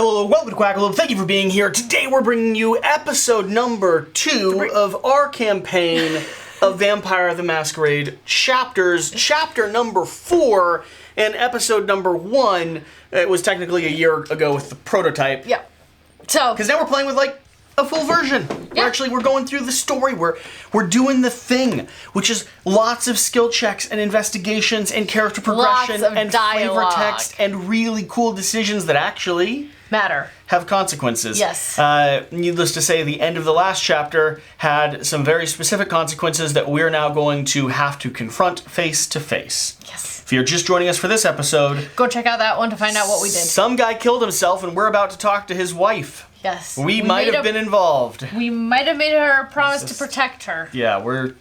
Hello, welcome to Quackalope. Thank you for being here. Today we're bringing you episode number 2 of our campaign of Vampire the Masquerade chapters. Chapter number 4 and episode number 1. It was technically a year ago with the prototype. Yeah. So, because now we're playing with like a full version. Yeah. We're going through the story. We're doing the thing, which is lots of skill checks and investigations and character progression and dialogue. flavor text and really cool decisions that actually matter. Have consequences. Yes. Needless to say, the end of the last chapter had some very specific consequences that we're now going to have to confront face to face. Yes. If you're just joining us for this episode, go check out that one to find out what we did. Some guy killed himself and we're about to talk to his wife. Yes. We might have been involved. We might have made her a promise to protect her. Yeah, we're,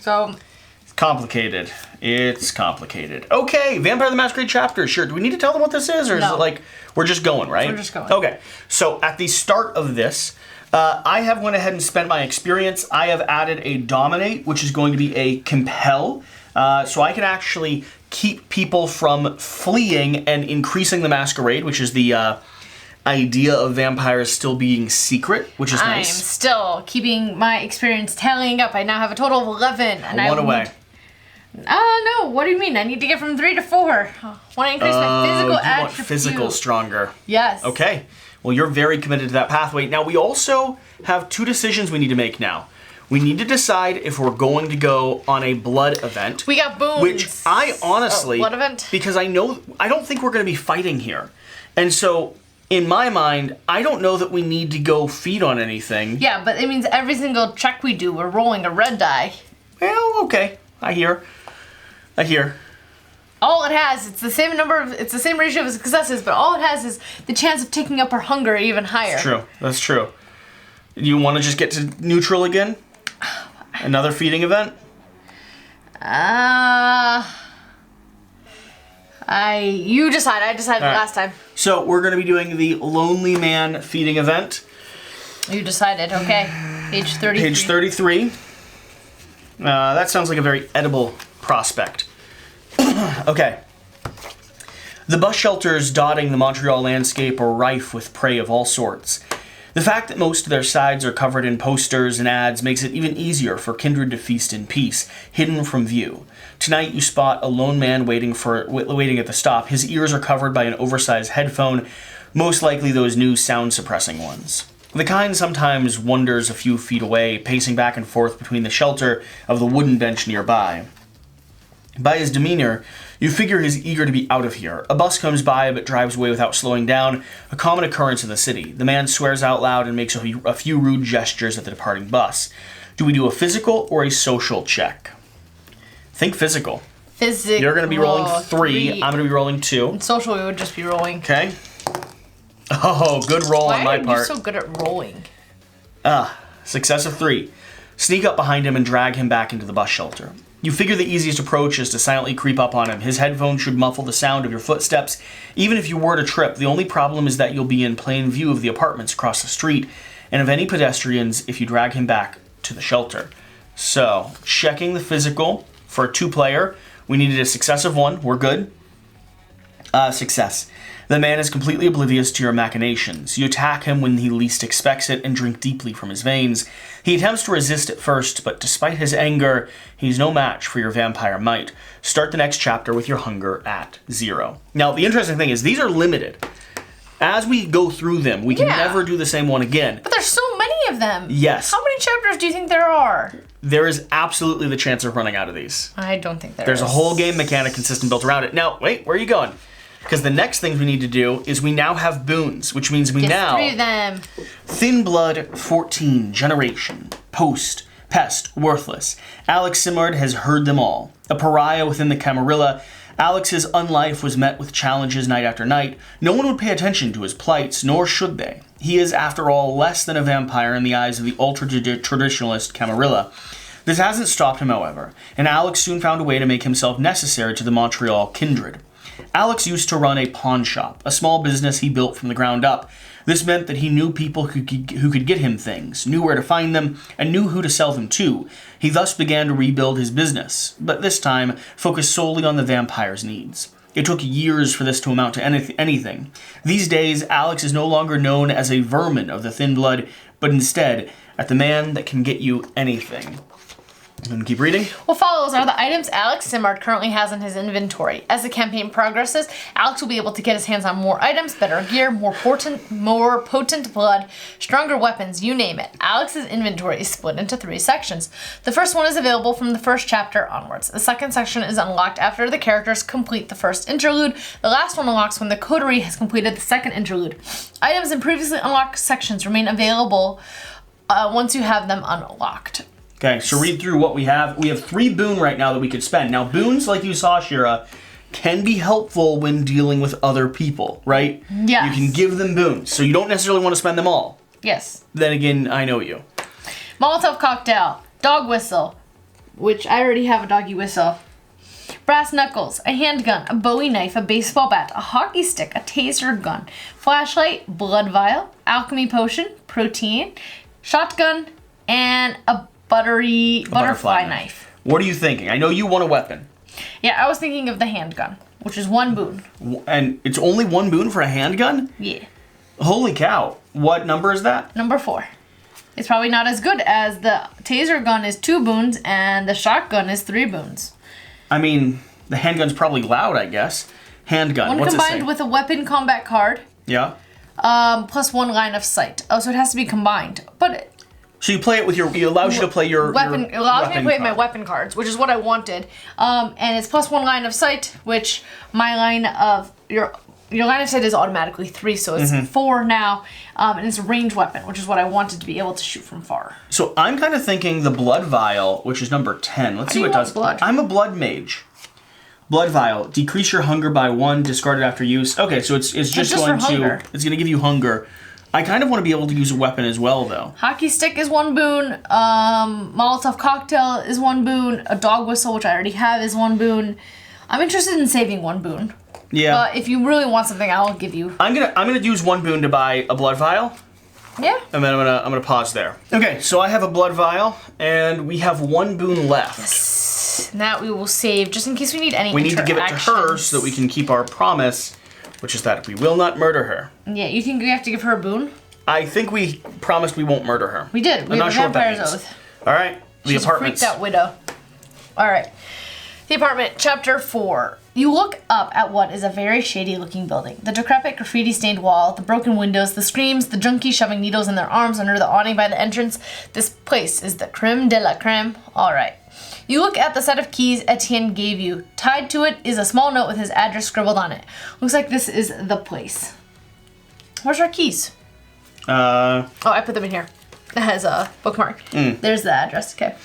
So... complicated. It's complicated. Okay, Vampire the Masquerade chapter. Sure, do we need to tell them what this is? Or is it like, we're just going, right? We're just going. Okay, so at the start of this, I have went ahead and spent my experience. I have added a dominate, which is going to be a compel. So I can actually keep people from fleeing and increasing the masquerade, which is the idea of vampires still being secret, which is nice. I'm still keeping my experience tallying up. I now have a total of 11. And one away. No, what do you mean? I need to get from 3 to 4. I want to increase my physical attribute. Want physical stronger. Yes. Okay. Well, you're very committed to that pathway. Now, we also have 2 decisions we need to make now. We need to decide if we're going to go on a blood event. We got boons. Which I honestly... blood event? Because I don't think we're going to be fighting here. And so... in my mind, I don't know that we need to go feed on anything. Yeah, but it means every single check we do, we're rolling a red die. Well, okay. I hear. All it has, it's the same ratio of successes, but all it has is the chance of taking up our hunger even higher. That's true. You want to just get to neutral again? Another feeding event? You decide. I decided last time. So we're going to be doing the Lonely Man feeding event. You decided, okay. Page 33. Page 33. That sounds like a very edible prospect. Okay. The bus shelters dotting the Montreal landscape are rife with prey of all sorts. The fact that most of their sides are covered in posters and ads makes it even easier for kindred to feast in peace, hidden from view. Tonight you spot a lone man waiting at the stop. His ears are covered by an oversized headphone, most likely those new sound-suppressing ones. The kind sometimes wanders a few feet away, pacing back and forth between the shelter of the wooden bench nearby. By his demeanor, you figure he's eager to be out of here. A bus comes by but drives away without slowing down, a common occurrence in the city. The man swears out loud and makes a few rude gestures at the departing bus. Do we do a physical or a social check? Think physical. Physical. You're going to be rolling 3. I'm going to be rolling 2. And social, we would just be rolling. Okay. Oh, good roll on my part. Why are you so good at rolling? Success of 3. Sneak up behind him and drag him back into the bus shelter. You figure the easiest approach is to silently creep up on him. His headphones should muffle the sound of your footsteps. Even if you were to trip, the only problem is that you'll be in plain view of the apartments across the street and of any pedestrians if you drag him back to the shelter. So, checking the physical for a 2-player. We needed a success of 1. We're good. Success. The man is completely oblivious to your machinations. You attack him when he least expects it and drink deeply from his veins. He attempts to resist at first, but despite his anger, he's no match for your vampire might. Start the next chapter with your hunger at 0. Now, the interesting thing is these are limited. As we go through them, we can never do the same one again. But there's so many of them. Yes. How many chapters do you think there are? There is absolutely the chance of running out of these. I don't think There's a whole game mechanic and system built around it. Now, wait, where are you going? Because the next thing we need to do is we now have boons, which means we now... 3 of them. Thin Blood 14, Generation, Post, Pest, Worthless. Alex Simard has heard them all. A pariah within the Camarilla, Alex's unlife was met with challenges night after night. No one would pay attention to his plights, nor should they. He is, after all, less than a vampire in the eyes of the ultra-traditionalist Camarilla. This hasn't stopped him, however, and Alex soon found a way to make himself necessary to the Montreal kindred. Alex used to run a pawn shop, a small business he built from the ground up. This meant that he knew people who could get him things, knew where to find them, and knew who to sell them to. He thus began to rebuild his business, but this time focused solely on the vampire's needs. It took years for this to amount to anything. These days, Alex is no longer known as a vermin of the thin blood, but instead, at the man that can get you anything. And keep reading. What follows are the items Alex Simard currently has in his inventory. As the campaign progresses, Alex will be able to get his hands on more items, better gear, more potent blood, stronger weapons, you name it. Alex's inventory is split into 3 sections. The first one is available from the first chapter onwards. The second section is unlocked after the characters complete the first interlude. The last one unlocks when the coterie has completed the second interlude. Items in previously unlocked sections remain available once you have them unlocked. Okay, so read through what we have. We have 3 boon right now that we could spend. Now, boons, like you saw, Shira, can be helpful when dealing with other people, right? Yes. You can give them boons, so you don't necessarily want to spend them all. Yes. Then again, I know you. Molotov cocktail, dog whistle, which I already have a doggy whistle. Brass knuckles, a handgun, a Bowie knife, a baseball bat, a hockey stick, a taser gun, flashlight, blood vial, alchemy potion, protein, shotgun, and a butterfly knife. What are you thinking? I know you want a weapon. Yeah, I was thinking of the handgun, which is 1 boon. And it's only 1 boon for a handgun? Yeah. Holy cow. What number is that? Number 4. It's probably not as good as the taser gun is 2 boons and the shotgun is 3 boons. I mean, the handgun's probably loud, I guess. Handgun, One what's it say? combined with a weapon combat card. Yeah? Plus 1 line of sight. Oh, so it has to be combined. But So you play it with it allows you to play your weapon. It allows me to play card. my weapon cards, which is what I wanted. And it's plus 1 line of sight, which my line of your line of sight is automatically 3, so it's 4 now. And it's a ranged weapon, which is what I wanted to be able to shoot from far. So I'm kind of thinking the blood vial, which is number 10. Let's see what it does. Blood? I'm a blood mage. Blood vial, decrease your hunger by 1, discarded after use. Okay, so it's just going to it's going to give you hunger. I kind of want to be able to use a weapon as well, though. Hockey stick is 1 boon. Molotov cocktail is 1 boon. A dog whistle, which I already have, is 1 boon. I'm interested in saving 1 boon. Yeah. But if you really want something, I'll give you. I'm gonna use 1 boon to buy a blood vial. Yeah. And then I'm gonna pause there. Okay, so I have a blood vial, and we have 1 boon left. Yes. And that we will save just in case we need any. We need to give it to her so that we can keep our promise, which is that we will not murder her. Yeah, you think we have to give her a boon? I think we promised we won't murder her. We did. We have a vampire's oath. All right, the She's apartments. a freaked out widow. All right. The apartment, chapter 4. You look up at what is a very shady-looking building. The decrepit graffiti-stained wall, the broken windows, the screams, the junkies shoving needles in their arms under the awning by the entrance. This place is the creme de la creme. All right. You look at the set of keys Etienne gave you. Tied to it is a small note with his address scribbled on it. Looks like this is the place. Where's our keys? Oh, I put them in here. It has a bookmark. There's the address. Okay.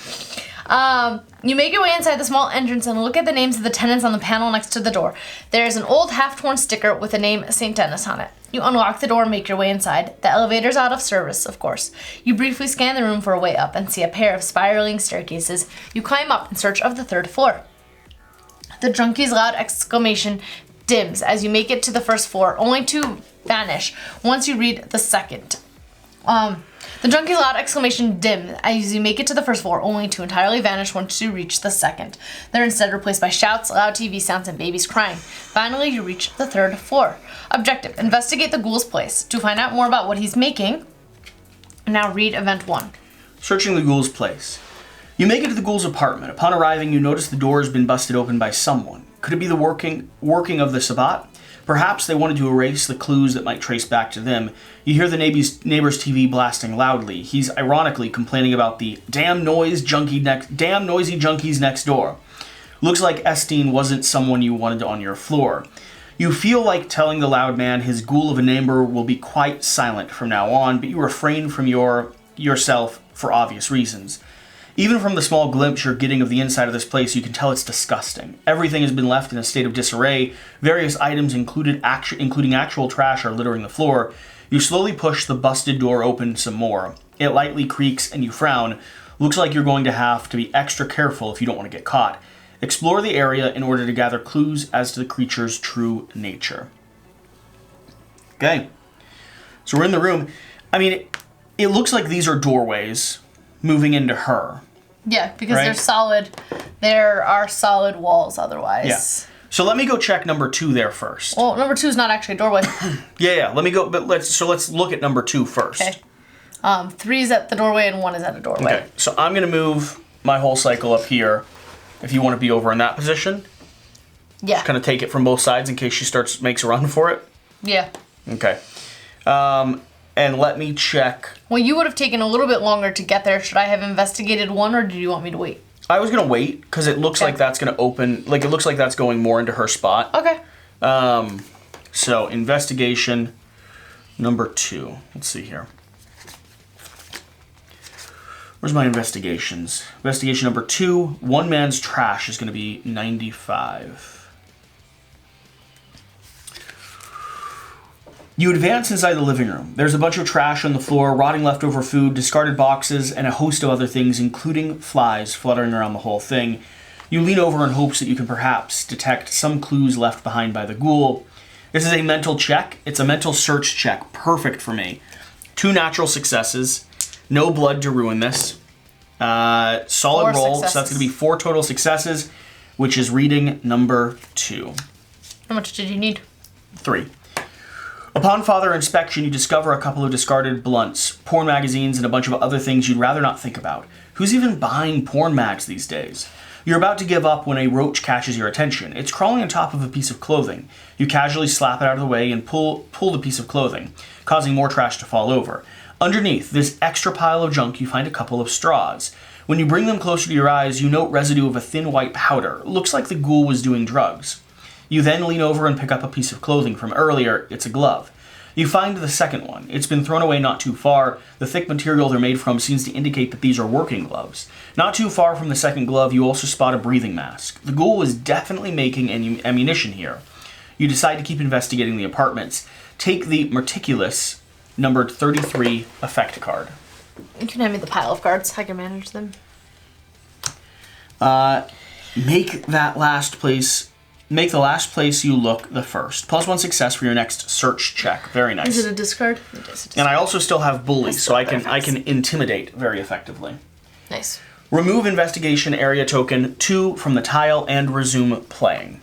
You make your way inside the small entrance and look at the names of the tenants on the panel next to the door. There is an old half-torn sticker with the name St. Denis on it. You unlock the door and make your way inside. The elevator's out of service, of course. You briefly scan the room for a way up and see a pair of spiraling staircases. You climb up in search of the 3rd floor. The junkie's loud exclamation dims as you make it to the 1st floor, only to vanish once you read the 2nd. The junkie's loud exclamation dims as you make it to the 1st floor, only to entirely vanish once you reach the 2nd. They're instead replaced by shouts, loud TV sounds, and babies crying. Finally, you reach the 3rd floor. Objective: investigate the ghoul's place. To find out more about what he's making, now read event 1. Searching the ghoul's place. You make it to the ghoul's apartment. Upon arriving, you notice the door has been busted open by someone. Could it be the working of the Sabbat? Perhaps they wanted to erase the clues that might trace back to them. You hear the neighbor's TV blasting loudly. He's ironically complaining about the damn noisy junkies next door. Looks like Estine wasn't someone you wanted on your floor. You feel like telling the loud man his ghoul of a neighbor will be quite silent from now on, but you refrain from yourself for obvious reasons. Even from the small glimpse you're getting of the inside of this place, you can tell it's disgusting. Everything has been left in a state of disarray. Various items, including actual trash, are littering the floor. You slowly push the busted door open some more. It lightly creaks and you frown. Looks like you're going to have to be extra careful if you don't want to get caught. Explore the area in order to gather clues as to the creature's true nature. Okay. So we're in the room. I mean, it looks like these are doorways moving into her. Yeah, because right? they're solid. There are solid walls otherwise. Yeah. So let me go check number 2 there first. Well, number 2 is not actually a doorway. Yeah. Let me go. But let's look at number 2 first. Okay. 3 is at the doorway and 1 is at a doorway. Okay. So I'm gonna move my whole cycle up here. If you want to be over in that position. Yeah. Just kind of take it from both sides in case she makes a run for it. Yeah. Okay. And let me check. Well, you would have taken a little bit longer to get there. Should I have investigated 1, or did you want me to wait? I was gonna wait because it looks like that's gonna open. Like it looks like that's going more into her spot. Okay. So investigation number 2. Let's see here. Where's my investigations? Investigation number 2. One man's trash is gonna be 95. You advance inside the living room. There's a bunch of trash on the floor, rotting leftover food, discarded boxes, and a host of other things, including flies fluttering around the whole thing. You lean over in hopes that you can perhaps detect some clues left behind by the ghoul. This is a mental check. It's a mental search check. Perfect for me. 2 natural successes. No blood to ruin this. Solid 4 roll. successes. So that's going to be 4 total successes, which is reading number 2. How much did you need? 3. Upon further inspection, you discover a couple of discarded blunts, porn magazines, and a bunch of other things you'd rather not think about. Who's even buying porn mags these days? You're about to give up when a roach catches your attention. It's crawling on top of a piece of clothing. You casually slap it out of the way and pull the piece of clothing, causing more trash to fall over. Underneath this extra pile of junk, you find a couple of straws. When you bring them closer to your eyes, you note residue of a thin white powder. Looks like the ghoul was doing drugs. You then lean over and pick up a piece of clothing from earlier. It's a glove. You find the second one. It's been thrown away not too far. The thick material they're made from seems to indicate that these are working gloves. Not too far from the second glove, you also spot a breathing mask. The ghoul is definitely making ammunition here. You decide to keep investigating the apartments. Take the meticulous, numbered 33 effect card. You can hand me the pile of cards. I can manage them. Make the last place you look the first. +1 success for your next search check. Very nice. Is it a discard? It is a discard. And I also still have bully, That's so I still can intimidate very effectively. Nice. Remove investigation area token 2 from the tile and resume playing.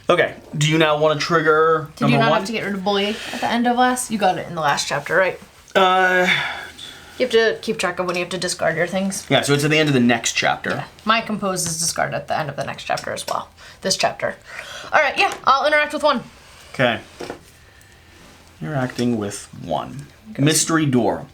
Okay, do you now want to trigger Did you number not 1? have to get rid of bully at the end of last? You got it in the last chapter, right? You have to keep track of when you have to discard your things. Yeah, so it's at the end of the next chapter. Yeah. My compose is discarded at the end of the next chapter as well. This chapter. All right, yeah, I'll interact with 1. Okay. Interacting with 1. Mystery door.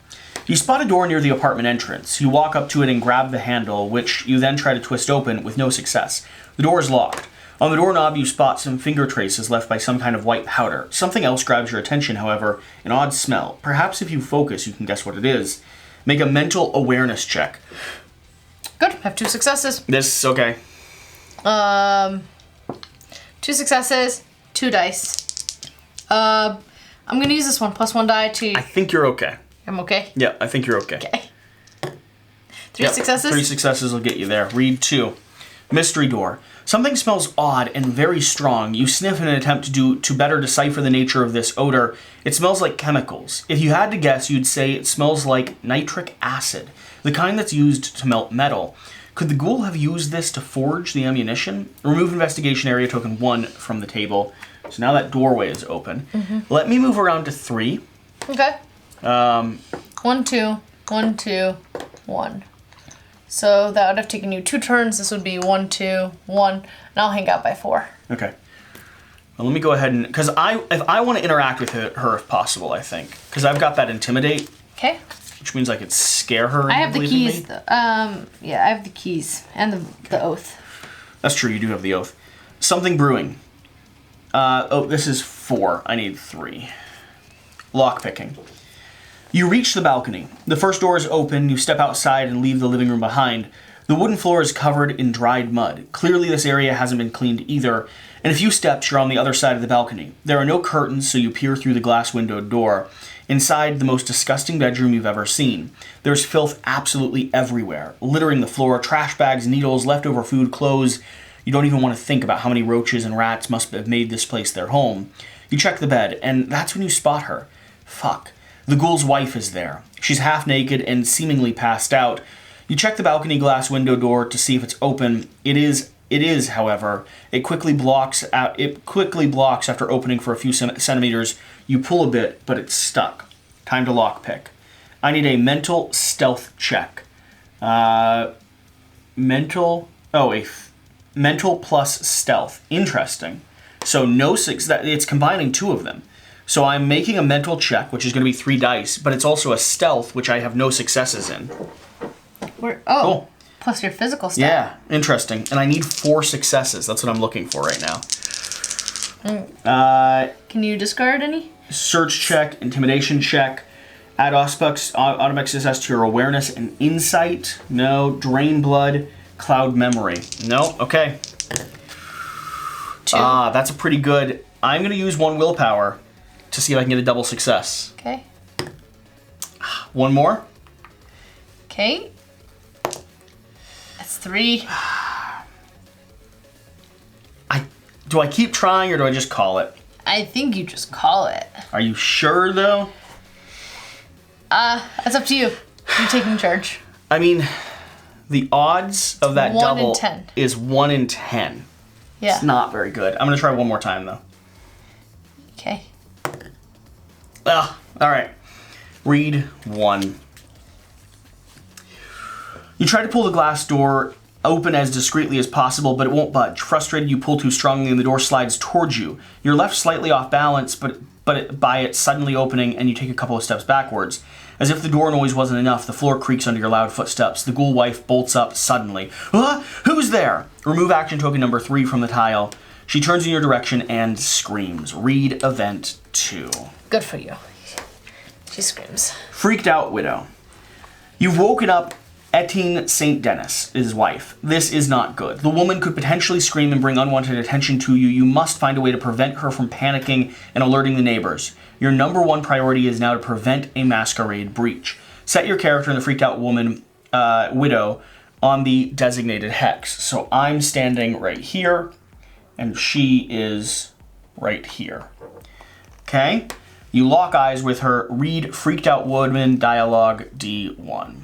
You spot a door near the apartment entrance. You walk up to it and grab the handle, which you then try to twist open with no success. The door is locked. On the doorknob, you spot some finger traces left by some kind of white powder. Something else grabs your attention, however, an odd smell. Perhaps if you focus, you can guess what it is. Make a mental awareness check. Good, I have 2 successes. Okay. 2 successes, 2 dice. I'm gonna use this one, +1 die to... I think you're okay. I'm okay? Yeah, I think you're okay. Okay. 3 successes? 3 successes will get you there. Read 2. Mystery door. Something smells odd and very strong. You sniff in an attempt to better decipher the nature of this odor. It smells like chemicals. If you had to guess, you'd say it smells like nitric acid, the kind that's used to melt metal. Could the ghoul have used this to forge the ammunition? Remove investigation area token 1 from the table. So now that doorway is open. Mm-hmm. Let me move around to 3. Okay. 1, 2, 1, 2, 1. So that would have taken you 2 turns. This would be 1, 2, 1, and I'll hang out by 4. Okay. Well, let me go ahead and... Because if I want to interact with her if possible, I think. Because I've got that intimidate. Okay. Which means I could scare her. I have the into believing keys. me. Yeah, I have the keys and the oath. That's true, you do have the oath. Something brewing. This is 4. I need 3. Lockpicking. You reach the balcony. The first door is open. You step outside and leave the living room behind. The wooden floor is covered in dried mud. Clearly this area hasn't been cleaned either. In a few steps, you're on the other side of the balcony. There are no curtains, so you peer through the glass-windowed door. Inside, the most disgusting bedroom you've ever seen. There's filth absolutely everywhere, littering the floor, trash bags, needles, leftover food, clothes. You don't even want to think about how many roaches and rats must have made this place their home. You check the bed, and that's when you spot her. Fuck. The ghoul's wife is there. She's half naked and seemingly passed out. You check the balcony glass window door to see if it's open. It is It is, however, it quickly blocks after opening for a few centimeters. You pull a bit, but it's stuck. Time to lockpick. I need a mental stealth check. Mental plus stealth. Interesting. So no it's combining two of them. So I'm making a mental check, which is going to be 3 dice, but it's also a stealth, which I have no successes in. Cool. Plus your physical stat. Yeah, interesting. And I need 4 successes. That's what I'm looking for right now. Can you discard any? Search check, intimidation check. Add automatic success to your awareness and insight. No. Drain blood, cloud memory. No. Okay. 2. That's a pretty good. I'm going to use 1 willpower to see if I can get a double success. Okay. 1 more. Okay. That's 3. Do I keep trying or do I just call it? I think you just call it. Are you sure though? It's up to you. You're taking charge. I mean, the odds of that 1 double in 10. is 1 in 10. Yeah. It's not very good. I'm going to try one more time though. Okay. All right. Read 1. You try to pull the glass door open as discreetly as possible, but it won't budge. Frustrated, you pull too strongly and the door slides towards you. You're left slightly off balance, by it suddenly opening, and you take a couple of steps backwards. As if the door noise wasn't enough, the floor creaks under your loud footsteps. The ghoul wife bolts up suddenly. Who's there? Remove action token number 3 from the tile. She turns in your direction and screams. Read event 2. Good for you. She screams. Freaked out widow. You've woken up Etienne St. Denis, his wife. This is not good. The woman could potentially scream and bring unwanted attention to you. You must find a way to prevent her from panicking and alerting the neighbors. Your number 1 priority is now to prevent a masquerade breach. Set your character and the freaked out widow on the designated hex. So I'm standing right here, and she is right here. Okay? You lock eyes with her. Read freaked out woman dialogue D1.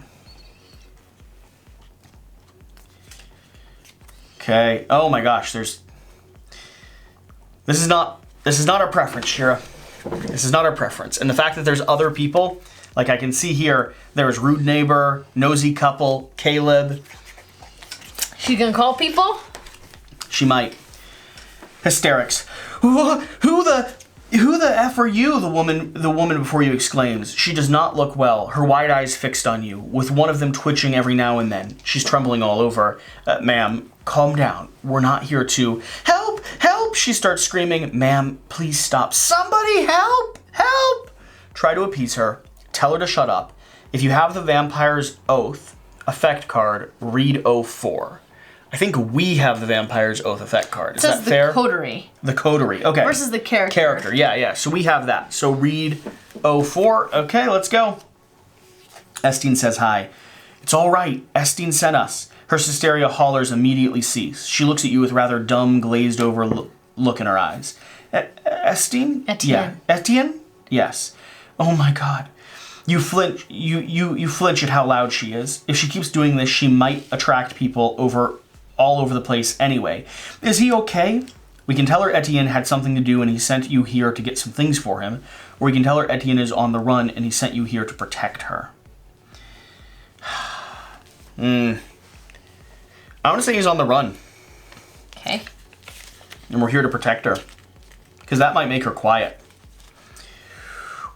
Okay. Oh my gosh, this is not our preference, Shira. This is not our preference. And the fact that there's other people, like I can see here, there's rude neighbor, nosy couple, Caleb. She gonna call people? She might. Hysterics. Who the F are you? The woman before you exclaims. She does not look well, her wide eyes fixed on you, with one of them twitching every now and then. She's trembling all over. Ma'am, calm down. We're not here to... Help! Help! She starts screaming. Ma'am, please stop. Somebody help! Help! Try to appease her. Tell her to shut up. If you have the Vampire's Oath effect card, read 04. I think we have the Vampire's Oath effect card. Is that fair? The coterie. The coterie. Okay. Versus the character. Character. Yeah. So we have that. So read 04. Okay, let's go. Estine says hi. It's all right. Estine sent us. Her hysteria hollers immediately cease. She looks at you with rather dumb, glazed over look in her eyes. Estine? Etienne. Yeah. Etienne? Yes. Oh my God. You flinch. You flinch at how loud she is. If she keeps doing this, she might attract people all over the place anyway. Is he okay? We can tell her Etienne had something to do and he sent you here to get some things for him. Or we can tell her Etienne is on the run and he sent you here to protect her. I want to say he's on the run. Okay. And we're here to protect her. Because that might make her quiet.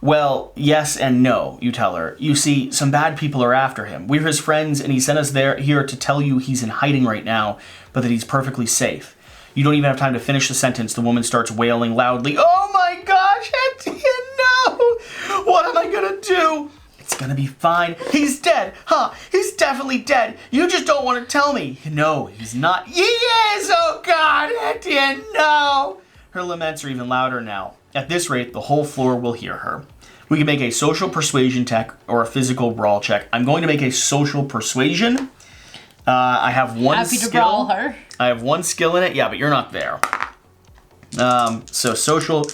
Well, yes and no, you tell her. You see, some bad people are after him. We're his friends, and he sent us here to tell you he's in hiding right now, but that he's perfectly safe. You don't even have time to finish the sentence. The woman starts wailing loudly. Oh my gosh, Etienne, no! What am I gonna do? It's gonna be fine. He's dead, huh? He's definitely dead. You just don't want to tell me. No, he's not. He is! Oh God, Etienne, no! Her laments are even louder now. At this rate, the whole floor will hear her. We can make a social persuasion check or a physical brawl check. I'm going to make a social persuasion. I have one skill. Happy to brawl her. I have one skill in it. Yeah, but you're not there. So social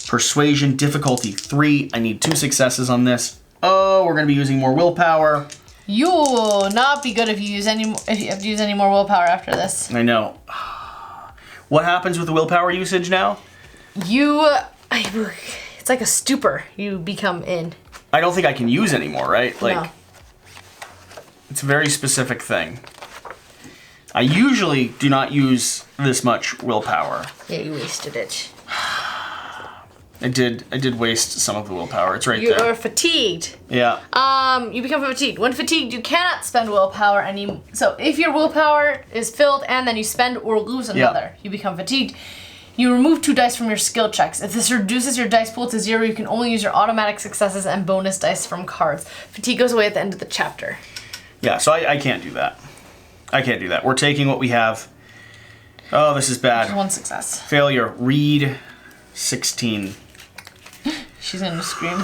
persuasion, difficulty 3. I need 2 successes on this. Oh, we're going to be using more willpower. You will not be good if you have to use any more willpower after this. I know. What happens with the willpower usage now? It's like a stupor you become in. I don't think I can use anymore, right? Like, No. It's a very specific thing. I usually do not use this much willpower. Yeah, you wasted it. I did waste some of the willpower. It's right You there. are fatigued. Yeah. You become fatigued. When fatigued, you cannot spend willpower anymore. So if your willpower is filled and then you spend or lose another, you become fatigued. You remove 2 dice from your skill checks. If this reduces your dice pool to 0, you can only use your automatic successes and bonus dice from cards. Fatigue goes away at the end of the chapter. Yeah, so I can't do that. I can't do that. We're taking what we have. Oh, this is bad. Just 1 success. Failure. Read 16. She's gonna scream.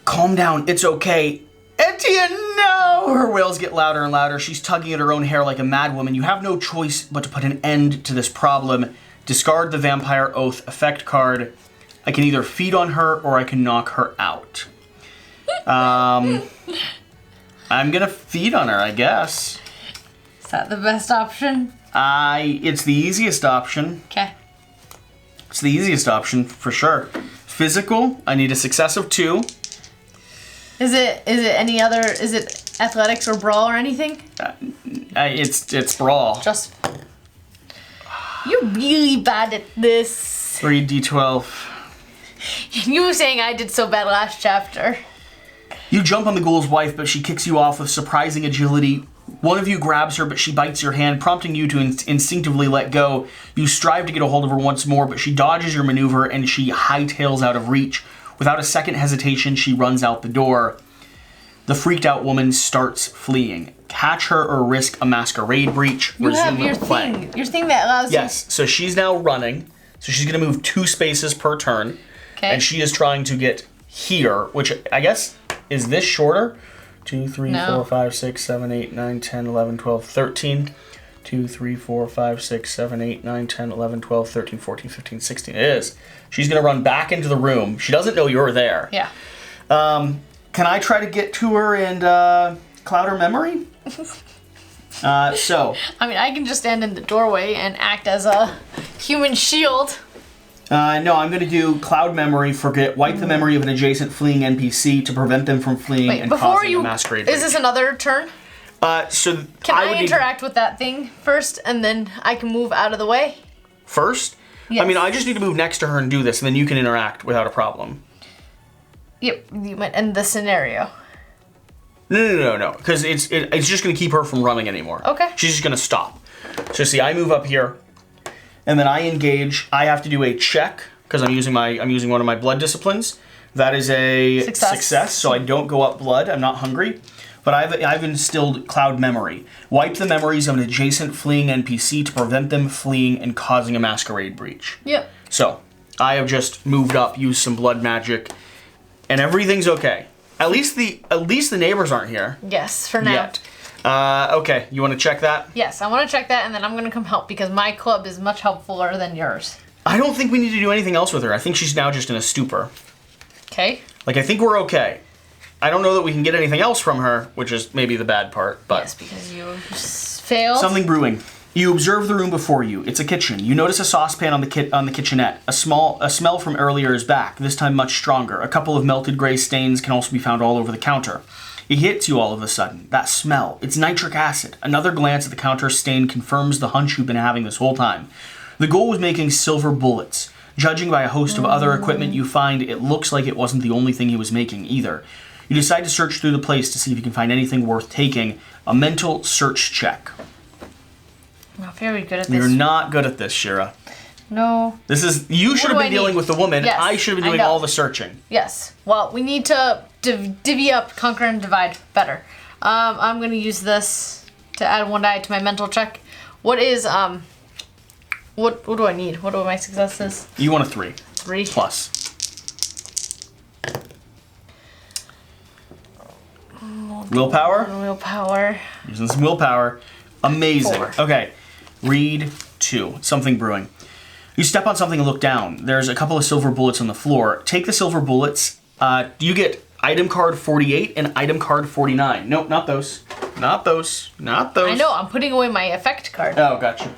Calm down. It's okay. Etienne, no! Her wails get louder and louder. She's tugging at her own hair like a madwoman. You have no choice but to put an end to this problem. Discard the Vampire Oath effect card. I can either feed on her or I can knock her out. I'm gonna feed on her, I guess. Is that the best option? It's the easiest option. Okay. It's the easiest option for sure. Physical, I need a success of 2. Is it any other? Is it athletics or brawl or anything? It's brawl. Just. You're really bad at this. 3d12. You were saying I did so bad last chapter. You jump on the ghoul's wife, but she kicks you off with surprising agility. One of you grabs her, but she bites your hand, prompting you to instinctively let go. You strive to get a hold of her once more, but she dodges your maneuver and she hightails out of reach. Without a second hesitation, she runs out the door. The freaked out woman starts fleeing. Catch her or risk a masquerade breach. You have Resume your play. your thing that allows Yes, so she's now running. So she's going to move 2 spaces per turn. Okay. And she is trying to get here, which I guess is this shorter? 2, 3, No. 4, 5, 6, 7, 8, 9, 10, 11, 12, 13. 2, 3, 4, 5, 6, 7, 8, 9, 10, 11, 12, 13, 14, 15, 16. It is. She's going to run back into the room. She doesn't know you're there. Yeah. Can I try to get to her and cloud her memory? So. I mean, I can just stand in the doorway and act as a human shield. No, I'm going to do cloud memory, wipe the memory of an adjacent fleeing NPC to prevent them from fleeing and causing a masquerade Is this breach. another turn? So Can I would interact with that thing first and then I can move out of the way? first? Yes. I mean, I just need to move next to her and do this, and then you can interact without a problem. Yep, you might end the scenario. No, because it's just going to keep her from running anymore. Okay. She's just going to stop. So see, I move up here, and then I engage. I have to do a check because I'm using one of my blood disciplines. That is a success, so I don't go up blood. I'm not hungry. But I've instilled cloud memory. Wipe the memories of an adjacent fleeing NPC to prevent them fleeing and causing a masquerade breach. Yep. So I have just moved up, used some blood magic, and everything's okay. At least the neighbors aren't here Yes, for now. yet. Okay, you want to check that? Yes, I want to check that and then I'm going to come help because my club is much helpfuler than yours. I don't think we need to do anything else with her. I think she's now just in a stupor. Okay. Like, I think we're okay. I don't know that we can get anything else from her, which is maybe the bad part, but... Yes, because you failed. Something brewing. You observe the room before you. It's a kitchen. You notice a saucepan on the kitchenette. A smell from earlier is back, this time much stronger. A couple of melted gray stains can also be found all over the counter. It hits you all of a sudden. That smell. It's nitric acid. Another glance at the counter stain confirms the hunch you've been having this whole time. The ghoul was making silver bullets. Judging by a host of other equipment you find, it looks like it wasn't the only thing he was making either. You decide to search through the place to see if you can find anything worth taking. A mental search check. I'm not very good at this. You're not good at this, Shira. No. You should have been dealing with the woman. Yes, I should have been I doing know. all the searching. Yes. Well, we need to divvy up, conquer, and divide better. I'm going to use this to add 1 die to my mental check. What is, what do I need? What are my successes? You want a 3. 3. Plus. Willpower? Willpower. Using some willpower. Amazing. 4. Okay. Read 2. Something brewing. You step on something and look down. There's a couple of silver bullets on the floor. Take the silver bullets. You get item card 48 and item card 49. Nope, not those. Not those. Not those. I know, I'm putting away my effect card. Oh, gotcha.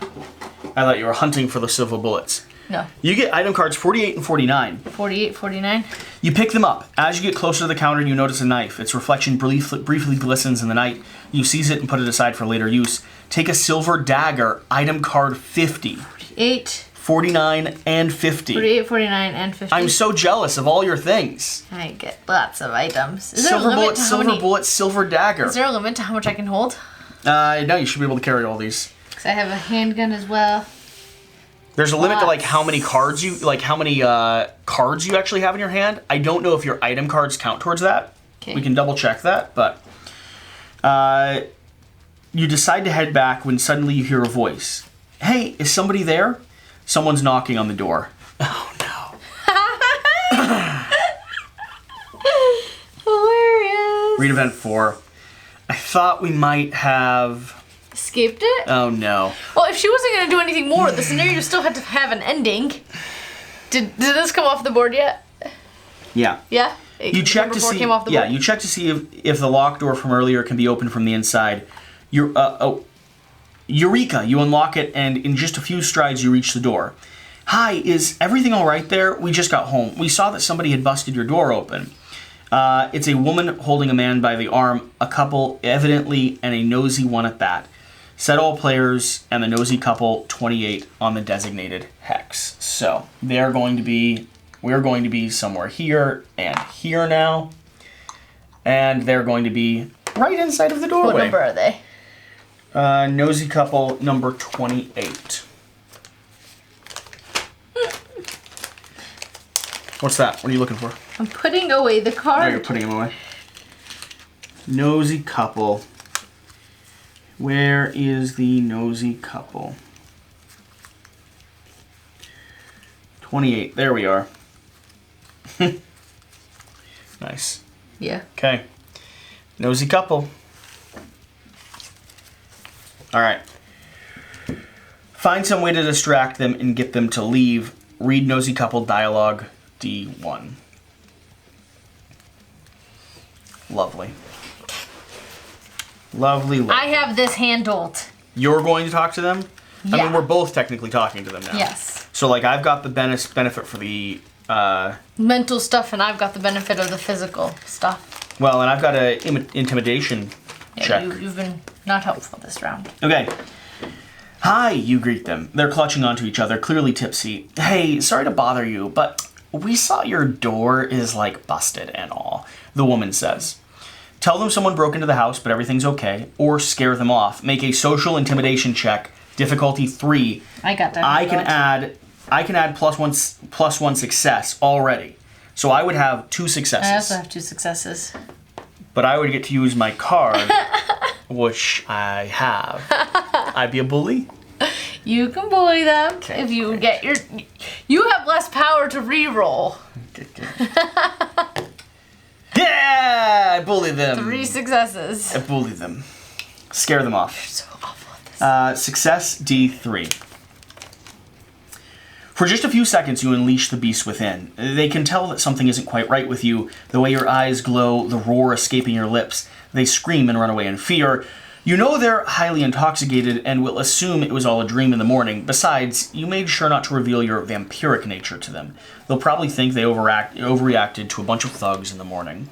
I thought you were hunting for the silver bullets. No. You get item cards 48 and 49. 48, 49. You pick them up. As you get closer to the counter, you notice a knife. Its reflection briefly glistens in the night. You seize it and put it aside for later use. Take a silver dagger, item card 50. 48. 49 and 50. 48, 49, and 50. I'm so jealous of all your things. I get lots of items. Is there Silver a limit bullet, to how silver many... bullet, silver dagger. Is there a limit to how much I can hold? No, you should be able to carry all these. Because I have a handgun as well. There's a limit to like how many cards you cards you actually have in your hand. I don't know if your item cards count towards that. Okay. We can double check that, but you decide to head back when suddenly you hear a voice. Hey, is somebody there? Someone's knocking on the door. Oh no. Hilarious. Read event 4. I thought we might have... Escaped it? Oh no. Well, if she wasn't going to do anything more, the scenario still had to have an ending. Did this come off the board yet? Yeah. Yeah? You check to see. You check to see if the locked door from earlier can be opened from the inside. Eureka! You unlock it, and in just a few strides, you reach the door. Hi, is everything all right there? We just got home. We saw that somebody had busted your door open. It's a woman holding a man by the arm, a couple, evidently, and a nosy one at that. Set all players and the nosy couple 28 on the designated hex. So we're going to be somewhere here and here now, and they're going to be right inside of the doorway. What number are they? Nosy couple number 28. What's that? What are you looking for? I'm putting away the card. Oh, you're putting them away. Nosy couple. Where is the nosy couple? 28. There we are. Nice. Yeah. Okay. Nosy couple. Alright. Find some way to distract them and get them to leave. Read nosy couple dialogue D1. Lovely. Lovely, lovely. I have this handled. You're going to talk to them? Yeah. I mean, we're both technically talking to them now. Yes. So, like, I've got the benefit for the... mental stuff, and I've got the benefit of the physical stuff. Well, and I've got a intimidation check. You've been not helpful this round. Okay. Hi, you greet them. They're clutching onto each other, clearly tipsy. Hey, sorry to bother you, but we saw your door is, like, busted and all, the woman says. Tell them someone broke into the house, but everything's okay, or scare them off. Make a social intimidation check, difficulty 3. I got that. I can add plus one success already. So I would have 2 successes. I also have 2 successes. But I would get to use my card, which I have. I'd be a bully. You can bully them if you get your... You have less power to reroll. Yeah! I bully them. 3 successes. I bully them. Scare them off. You're so awful at this. Success D3. For just a few seconds, you unleash the beast within. They can tell that something isn't quite right with you. The way your eyes glow, the roar escaping your lips. They scream and run away in fear. You know they're highly intoxicated and will assume it was all a dream in the morning. Besides, you made sure not to reveal your vampiric nature to them. They'll probably think they overreacted to a bunch of thugs in the morning.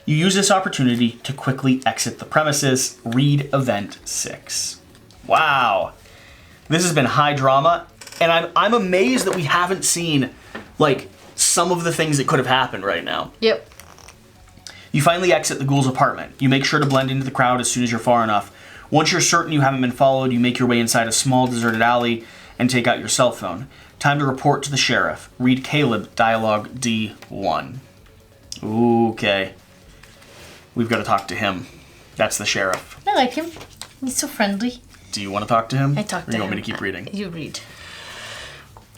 You use this opportunity to quickly exit the premises. Read event 6. Wow. This has been high drama, and I'm amazed that we haven't seen, like, some of the things that could have happened right now. Yep. You finally exit the ghoul's apartment. You make sure to blend into the crowd as soon as you're far enough. Once you're certain you haven't been followed, you make your way inside a small deserted alley and take out your cell phone. Time to report to the sheriff. Read Caleb, dialogue D1. Okay. We've got to talk to him. That's the sheriff. I like him. He's so friendly. Do you want to talk to him? I talk to him. Or you want me to keep reading? You read.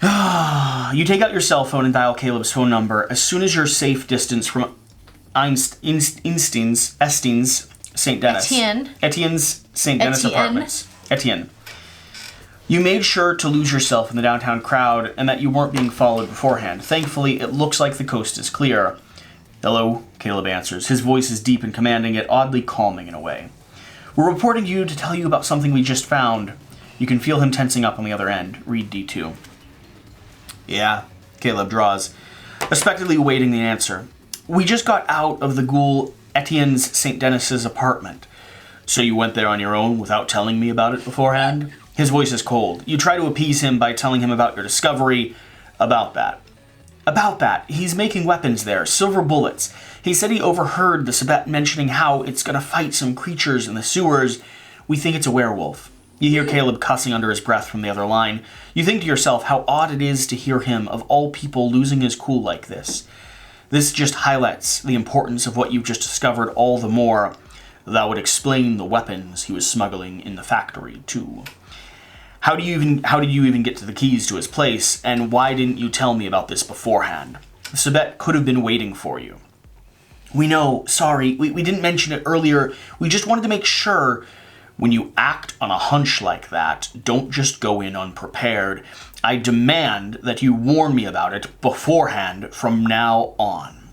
You take out your cell phone and dial Caleb's phone number. As soon as you're safe distance from Estienne's St. Denis. Etienne's St. Denis apartments. Etienne. You made sure to lose yourself in the downtown crowd and that you weren't being followed beforehand. Thankfully, it looks like the coast is clear. Hello, Caleb answers. His voice is deep and commanding, yet oddly calming in a way. We're reporting to you to tell you about something we just found. You can feel him tensing up on the other end. Read D2. Yeah, Caleb draws, expectantly awaiting the answer. We just got out of the ghoul Etienne's St. Denis's apartment. So you went there on your own without telling me about it beforehand? His voice is cold. You try to appease him by telling him about your discovery. About that. He's making weapons there, silver bullets. He said he overheard the Sabbat mentioning how it's gonna fight some creatures in the sewers. We think it's a werewolf. You hear Caleb cussing under his breath from the other line. You think to yourself how odd it is to hear him, of all people, losing his cool like this. This just highlights the importance of what you've just discovered all the more. That would explain the weapons he was smuggling in the factory, too. How did you even get to the keys to his place, and why didn't you tell me about this beforehand? Sabbat could have been waiting for you. We know, sorry, we didn't mention it earlier. We just wanted to make sure. When you act on a hunch like that, don't just go in unprepared. I demand that you warn me about it beforehand from now on.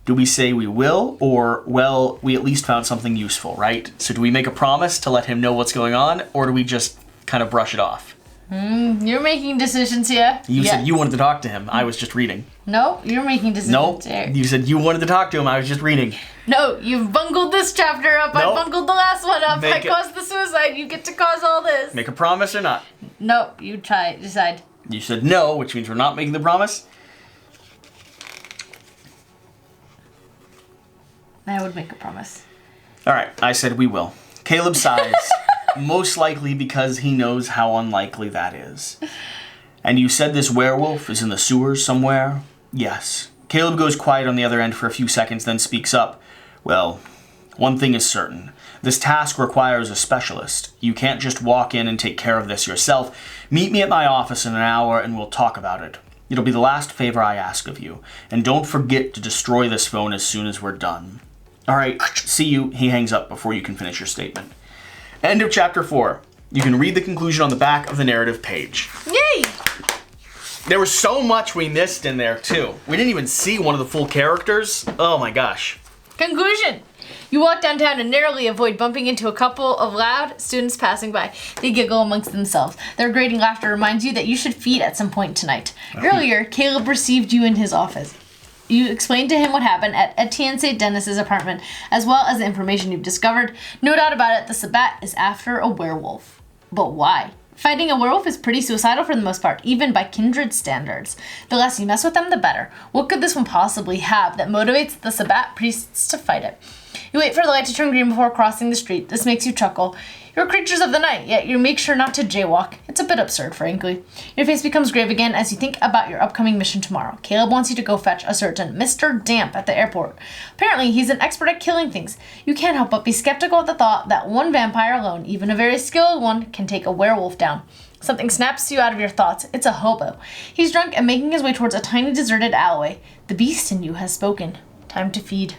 Do we say we will, or, well, we at least found something useful, right? So do we make a promise to let him know what's going on, or do we just kind of brush it off? You're making decisions here. You said you wanted to talk to him. I was just reading. No, you're making decisions here. You said you wanted to talk to him. I was just reading. No, you've bungled this chapter up. Nope. I bungled the last one up. I caused the suicide. You get to cause all this. Make a promise or not? No, you try. Decide. You said no, which means we're not making the promise? I would make a promise. All right, I said we will. Caleb sighs, most likely because he knows how unlikely that is. And you said this werewolf is in the sewers somewhere? Yes. Caleb goes quiet on the other end for a few seconds, then speaks up. Well, one thing is certain. This task requires a specialist. You can't just walk in and take care of this yourself. Meet me at my office in an hour and we'll talk about it. It'll be the last favor I ask of you. And don't forget to destroy this phone as soon as we're done. All right, see you. He hangs up before you can finish your statement. End of chapter 4. You can read the conclusion on the back of the narrative page. Yay! There was so much we missed in there, too. We didn't even see one of the full characters. Oh my gosh. Conclusion. You walk downtown and narrowly avoid bumping into a couple of loud students passing by. They giggle amongst themselves. Their grating laughter reminds you that you should feed at some point tonight. Earlier, Caleb received you in his office. You explained to him what happened at Etienne St. Denis's apartment, as well as the information you've discovered. No doubt about it, the Sabbat is after a werewolf. But why? Fighting a werewolf is pretty suicidal for the most part, even by kindred standards. The less you mess with them, the better. What could this one possibly have that motivates the Sabbat priests to fight it? You wait for the light to turn green before crossing the street. This makes you chuckle. You're creatures of the night, yet you make sure not to jaywalk. It's a bit absurd, frankly. Your face becomes grave again as you think about your upcoming mission tomorrow. Caleb wants you to go fetch a certain Mr. Damp at the airport. Apparently, he's an expert at killing things. You can't help but be skeptical at the thought that one vampire alone, even a very skilled one, can take a werewolf down. Something snaps you out of your thoughts. It's a hobo. He's drunk and making his way towards a tiny deserted alleyway. The beast in you has spoken. Time to feed.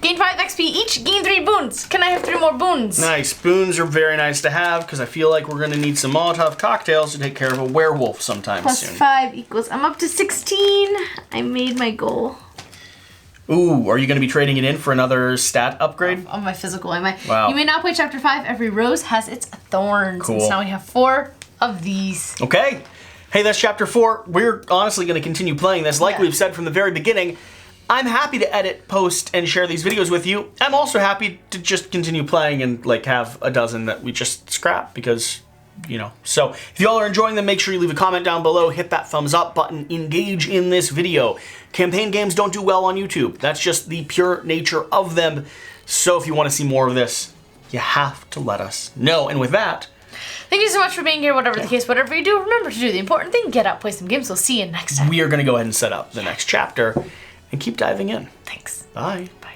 Gain 5 XP each, gain 3 boons. Can I have 3 more boons? Nice. Boons are very nice to have, because I feel like we're going to need some Molotov cocktails to take care of a werewolf sometime Plus soon. 5 equals, I'm up to 16. I made my goal. Ooh, are you going to be trading it in for another stat upgrade? On my physical, I might. Wow. You may now play chapter 5. Every rose has its thorns. Cool. And so now we have 4 of these. Okay. Hey, that's chapter 4. We're honestly going to continue playing this. Like we've said from the very beginning, I'm happy to edit, post, and share these videos with you. I'm also happy to just continue playing and like have a dozen that we just scrap because, you know. So if y'all are enjoying them, make sure you leave a comment down below, hit that thumbs up button, engage in this video. Campaign games don't do well on YouTube. That's just the pure nature of them. So if you want to see more of this, you have to let us know. And with that, thank you so much for being here, whatever the case, whatever you do, remember to do the important thing, get out, play some games. We'll see you next time. we are going to go ahead and set up the next chapter and keep diving in. Thanks. Bye. Bye.